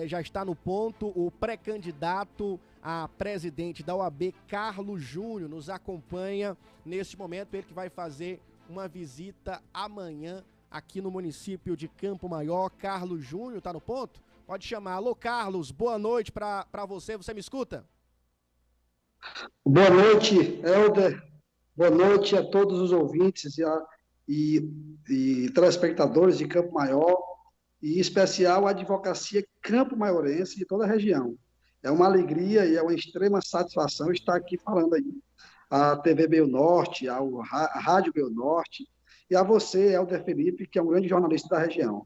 já está no ponto. O pré-candidato a presidente da OAB, Carlos Júnior, nos acompanha neste momento. Ele que vai fazer uma visita amanhã aqui no município de Campo Maior. Carlos Júnior está no ponto? Pode chamar. Alô, Carlos, boa noite para você. Você me escuta? Boa noite, Helder. Boa noite a todos os ouvintes e telespectadores de Campo Maior, e em especial a advocacia campo-maiorense de toda a região. É uma alegria e é uma extrema satisfação estar aqui falando aí à TV Meio Norte, à Rádio Meio Norte, e a você, Helder Felipe, que é um grande jornalista da região.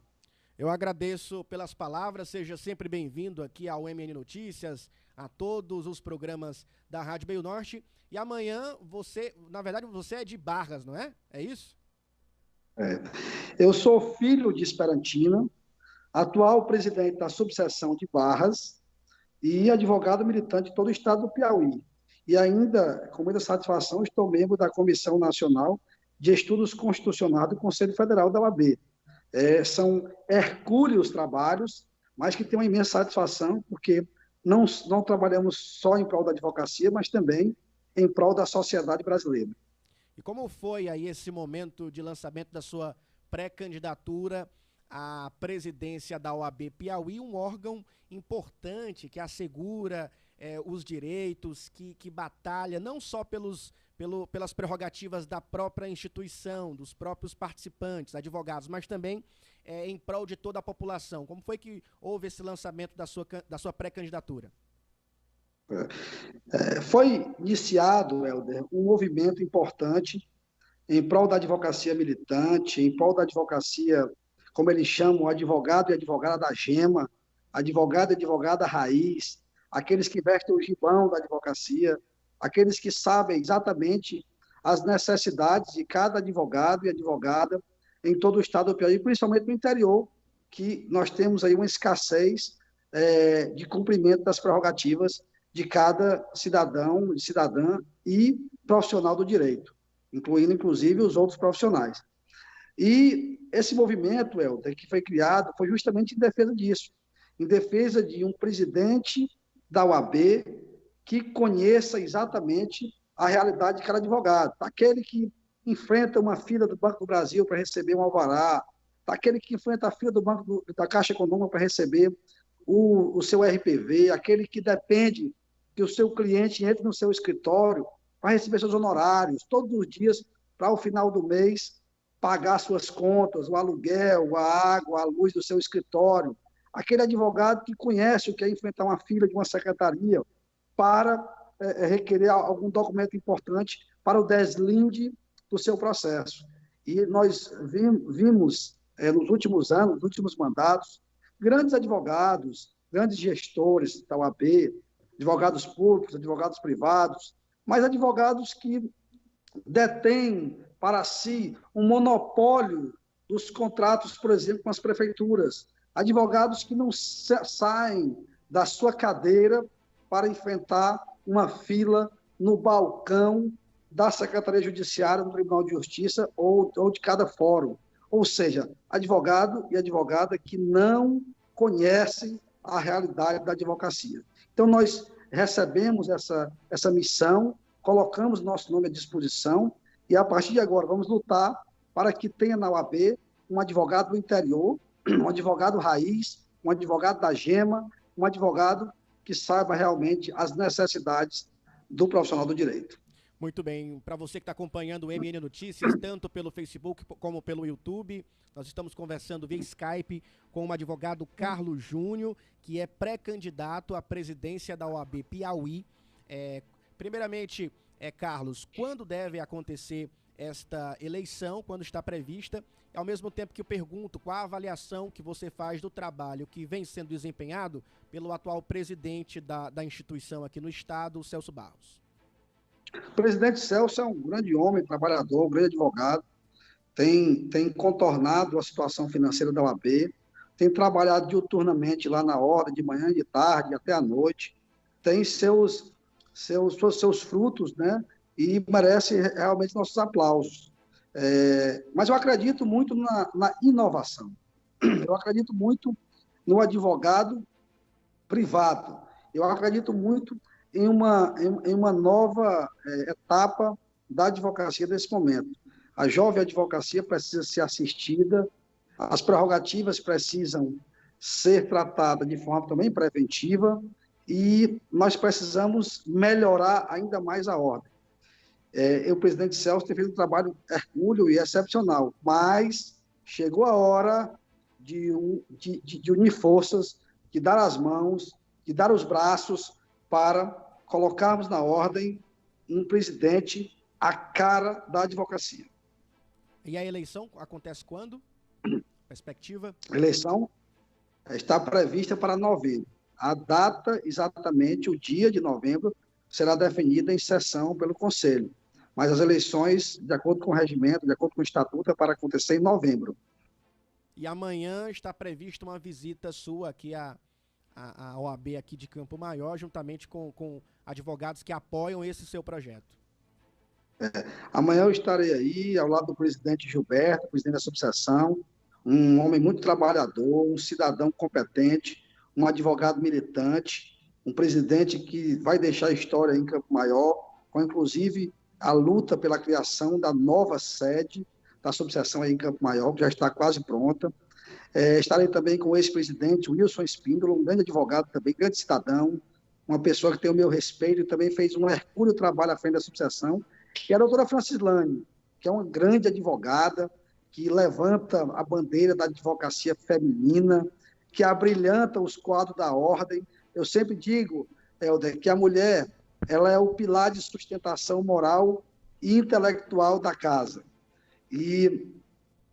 Eu agradeço pelas palavras, seja sempre bem-vindo aqui ao MN Notícias, a todos os programas da Rádio Meio Norte. E amanhã você, na verdade, você é de Barras, não é? É isso? Eu sou filho de Esperantina, atual presidente da subseção de Barras e advogado militante de todo o estado do Piauí. E ainda, com muita satisfação, estou membro da Comissão Nacional de Estudos Constitucionais do Conselho Federal da OAB. São hercúleos trabalhos, mas que tem uma imensa satisfação, porque não trabalhamos só em prol da advocacia, mas também em prol da sociedade brasileira. E como foi aí esse momento de lançamento da sua pré-candidatura à presidência da OAB Piauí, um órgão importante que assegura os direitos, que batalha não só pelas prerrogativas da própria instituição, dos próprios participantes, advogados, mas também em prol de toda a população. Como foi que houve esse lançamento da sua pré-candidatura? Foi iniciado, Helder, um movimento importante em prol da advocacia militante, em prol da advocacia, como eles chamam, advogado e advogada da gema, advogado e advogada raiz, aqueles que vestem o gibão da advocacia, aqueles que sabem exatamente as necessidades de cada advogado e advogada em todo o estado do Piauí, principalmente no interior, que nós temos aí uma escassez de cumprimento das prerrogativas de cada cidadão, cidadã e profissional do direito, incluindo, inclusive, os outros profissionais. E esse movimento, Helder, que foi criado, foi justamente em defesa disso, em defesa de um presidente da OAB que conheça exatamente a realidade de cada advogado, aquele que enfrenta uma fila do Banco do Brasil para receber um alvará, aquele que enfrenta a fila da Caixa Econômica para receber o seu RPV, aquele que depende que o seu cliente entre no seu escritório para receber seus honorários todos os dias, para ao final do mês pagar suas contas, o aluguel, a água, a luz do seu escritório. Aquele advogado que conhece o que é enfrentar uma fila de uma secretaria para requerer algum documento importante para o deslinde do seu processo. E nós vimos nos últimos anos, nos últimos mandatos, grandes advogados, grandes gestores da OAB, advogados públicos, advogados privados, mas advogados que detêm para si um monopólio dos contratos, por exemplo, com as prefeituras, advogados que não saem da sua cadeira para enfrentar uma fila no balcão da Secretaria Judiciária, do Tribunal de Justiça ou de cada fórum. Ou seja, advogado e advogada que não conhecem a realidade da advocacia. Então, nós recebemos essa missão, colocamos nosso nome à disposição e, a partir de agora, vamos lutar para que tenha na OAB um advogado do interior, um advogado raiz, um advogado da gema, um advogado que saiba realmente as necessidades do profissional do direito. Muito bem, para você que está acompanhando o MN Notícias, tanto pelo Facebook como pelo YouTube, nós estamos conversando via Skype com o advogado Carlos Júnior, que é pré-candidato à presidência da OAB Piauí. Primeiramente, Carlos, quando deve acontecer esta eleição, quando está prevista? Ao mesmo tempo que eu pergunto, qual a avaliação que você faz do trabalho que vem sendo desempenhado pelo atual presidente da instituição aqui no estado, o Celso Barros? O presidente Celso é um grande homem, trabalhador, um grande advogado, tem contornado a situação financeira da OAB, tem trabalhado diuturnamente lá na ordem, de manhã, de tarde, até à noite, tem seus frutos, né? E merece realmente nossos aplausos. Mas eu acredito muito na inovação. Eu acredito muito no advogado privado. Eu acredito muito em uma nova etapa da advocacia nesse momento. A jovem advocacia precisa ser assistida, as prerrogativas precisam ser tratadas de forma também preventiva e nós precisamos melhorar ainda mais a ordem. O presidente Celso tem feito um trabalho hercúleo e excepcional, mas chegou a hora de unir forças, de dar as mãos, de dar os braços para colocarmos na ordem um presidente à cara da advocacia. E a eleição acontece quando? Perspectiva? A eleição está prevista para novembro. A data, exatamente, o dia de novembro, será definida em sessão pelo Conselho. Mas as eleições, de acordo com o regimento, de acordo com o estatuto, é para acontecer em novembro. E amanhã está prevista uma visita sua aqui à OAB aqui de Campo Maior, juntamente com advogados que apoiam esse seu projeto. Amanhã eu estarei aí, ao lado do presidente Gilberto, presidente da associação, um homem muito trabalhador, um cidadão competente, um advogado militante, um presidente que vai deixar a história em Campo Maior, com inclusive a luta pela criação da nova sede da associação aí em Campo Maior, que já está quase pronta. Estarei também com o ex-presidente Wilson Espíndola, um grande advogado também, grande cidadão, uma pessoa que tem o meu respeito e também fez um hercúleo trabalho à frente da associação, e a doutora Francislane, que é uma grande advogada, que levanta a bandeira da advocacia feminina, que abrilhanta os quadros da ordem. Eu sempre digo, Helder, que a mulher ela é o pilar de sustentação moral e intelectual da casa. E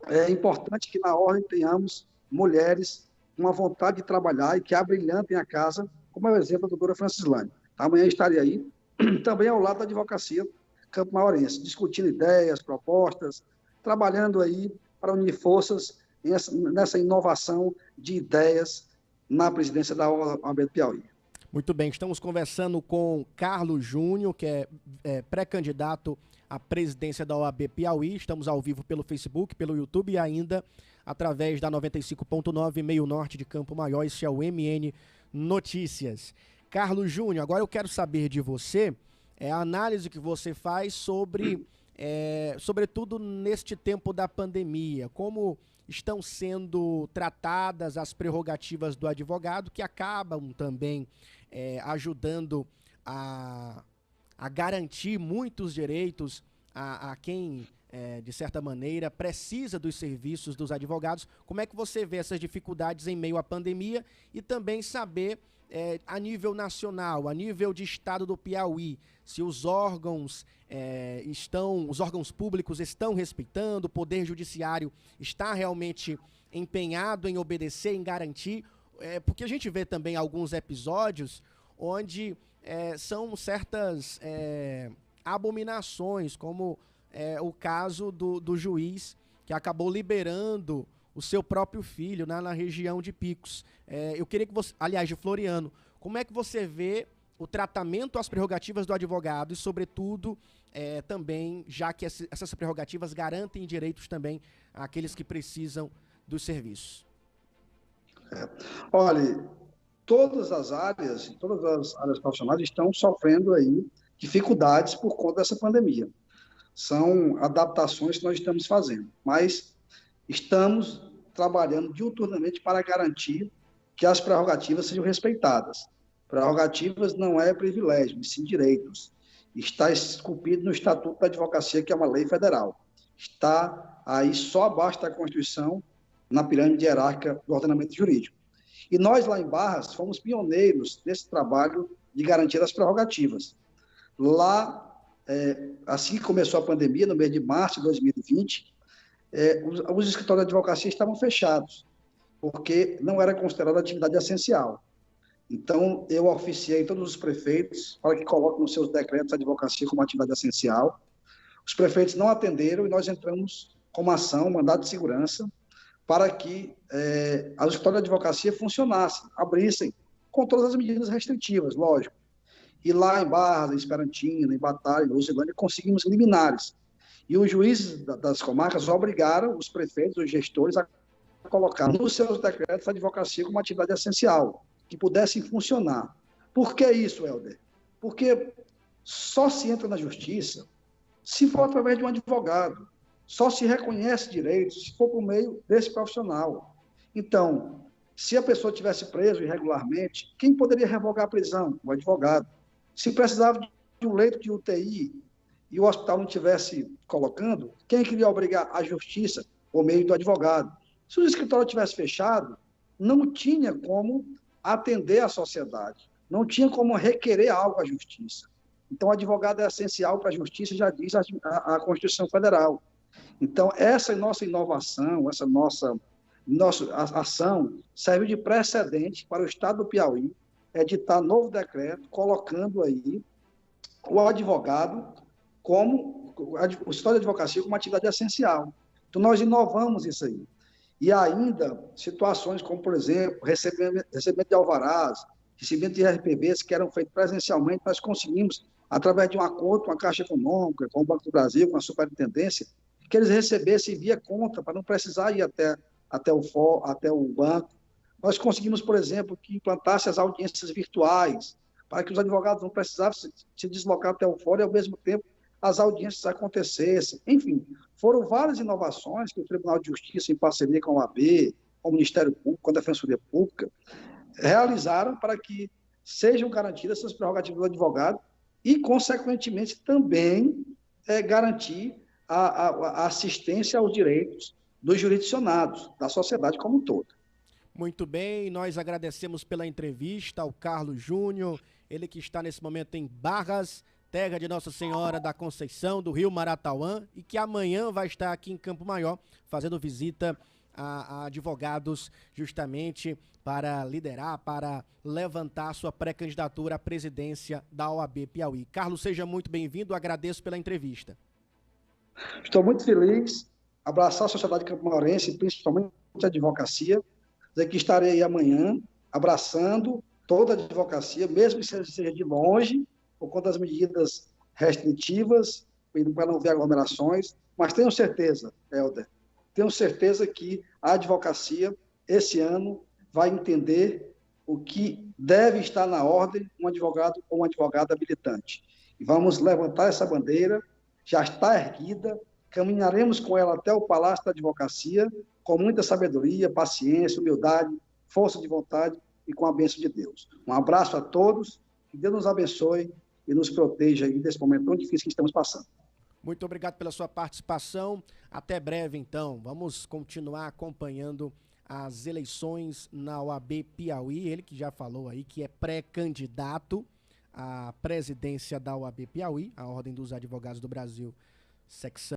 é importante que na ordem tenhamos mulheres com a vontade de trabalhar e que abrilhantem a casa, como é o exemplo da doutora Francislane. Amanhã estarei aí, também ao lado da advocacia Campo Maiorense, discutindo ideias, propostas, trabalhando aí para unir forças nessa inovação de ideias na presidência da OAB do Piauí. Muito bem, estamos conversando com Carlos Júnior, que é pré-candidato à presidência da OAB Piauí. Estamos ao vivo pelo Facebook, pelo YouTube e ainda através da 95.9 Meio Norte de Campo Maior. Esse é o MN Notícias. Carlos Júnior, agora eu quero saber de você a análise que você faz sobre, sobretudo neste tempo da pandemia, como estão sendo tratadas as prerrogativas do advogado, que acabam também ajudando a garantir muitos direitos a quem, de certa maneira, precisa dos serviços dos advogados. Como é que você vê essas dificuldades em meio à pandemia e também saber, a nível nacional, a nível de estado do Piauí, se os órgãos os órgãos públicos estão respeitando, o Poder Judiciário está realmente empenhado em obedecer, em garantir, porque a gente vê também alguns episódios onde são certas abominações, como o caso do juiz que acabou liberando o seu próprio filho na região de Picos. Eu queria que você, aliás, de Floriano, como é que você vê o tratamento às prerrogativas do advogado e, sobretudo, também, já que essas prerrogativas garantem direitos também àqueles que precisam dos serviços? Olha, todas as áreas profissionais estão sofrendo aí dificuldades por conta dessa pandemia. São adaptações que nós estamos fazendo, mas estamos trabalhando diuturnamente para garantir que as prerrogativas sejam respeitadas. Prerrogativas não é privilégio, mas sim direitos. Está esculpido no Estatuto da Advocacia, que é uma lei federal. Está aí só abaixo da Constituição, na pirâmide hierárquica do ordenamento jurídico. E nós, lá em Barras, fomos pioneiros nesse trabalho de garantia das prerrogativas. Lá, assim que começou a pandemia, no mês de março de 2020, os escritórios de advocacia estavam fechados, porque não era considerada atividade essencial. Então, eu oficiei todos os prefeitos para que coloquem nos seus decretos a advocacia como atividade essencial. Os prefeitos não atenderam e nós entramos com uma ação, um mandado de segurança, para que as escritórios de advocacia funcionassem, abrissem, com todas as medidas restritivas, lógico. E lá em Barras, em Esperantina, em Batalha, em Lucilândia, conseguimos liminares. E os juízes das comarcas obrigaram os prefeitos, os gestores, a colocar nos seus decretos a advocacia como atividade essencial. que pudessem funcionar. Por que isso, Helder? Porque só se entra na justiça se for através de um advogado. Só se reconhece direitos se for por meio desse profissional. Então, se a pessoa tivesse preso irregularmente, quem poderia revogar a prisão? O advogado. Se precisava de um leito de UTI e o hospital não estivesse colocando, quem queria obrigar a justiça por meio do advogado? Se o escritório tivesse fechado, não tinha como atender a sociedade, não tinha como requerer algo à justiça. Então, o advogado é essencial para a justiça, já diz a Constituição Federal. Então, essa nossa inovação, essa nossa ação serve de precedente para o Estado do Piauí editar novo decreto, colocando aí o advogado como o escritório de advocacia como uma atividade essencial. Então, nós inovamos isso aí. E ainda situações como, por exemplo, recebimento de alvarás, recebimento de RPVs que eram feitos presencialmente, nós conseguimos, através de um acordo com a Caixa Econômica, com o Banco do Brasil, com a Superintendência, que eles recebessem via conta, para não precisar ir até o banco. Nós conseguimos, por exemplo, que implantasse as audiências virtuais, para que os advogados não precisassem se deslocar até o fórum e, ao mesmo tempo, as audiências acontecessem. Enfim, foram várias inovações que o Tribunal de Justiça, em parceria com a OAB, com o Ministério Público, com a Defensoria Pública, realizaram para que sejam garantidas essas prerrogativas do advogado e, consequentemente, também garantir a assistência aos direitos dos jurisdicionados, da sociedade como um todo. Muito bem, nós agradecemos pela entrevista ao Carlos Júnior, ele que está nesse momento em Barras, terra de Nossa Senhora da Conceição, do Rio Maratauã, e que amanhã vai estar aqui em Campo Maior, fazendo visita a advogados, justamente para liderar, para levantar sua pré-candidatura à presidência da OAB Piauí. Carlos, seja muito bem-vindo, agradeço pela entrevista. Estou muito feliz, abraçar a sociedade campomarense, principalmente a advocacia, dizer que estarei aí amanhã abraçando toda a advocacia, mesmo que seja de longe, por conta das medidas restritivas, para não ver aglomerações, mas tenho certeza, Helder, tenho certeza que a advocacia, esse ano, vai entender o que deve estar na ordem um advogado ou uma advogada habilitante. E vamos levantar essa bandeira, já está erguida, caminharemos com ela até o Palácio da Advocacia, com muita sabedoria, paciência, humildade, força de vontade e com a bênção de Deus. Um abraço a todos, que Deus nos abençoe e nos proteja aí desse momento tão difícil que estamos passando. Muito obrigado pela sua participação. Até breve, então. Vamos continuar acompanhando as eleições na OAB Piauí. Ele que já falou aí que é pré-candidato à presidência da OAB Piauí, a Ordem dos Advogados do Brasil, secção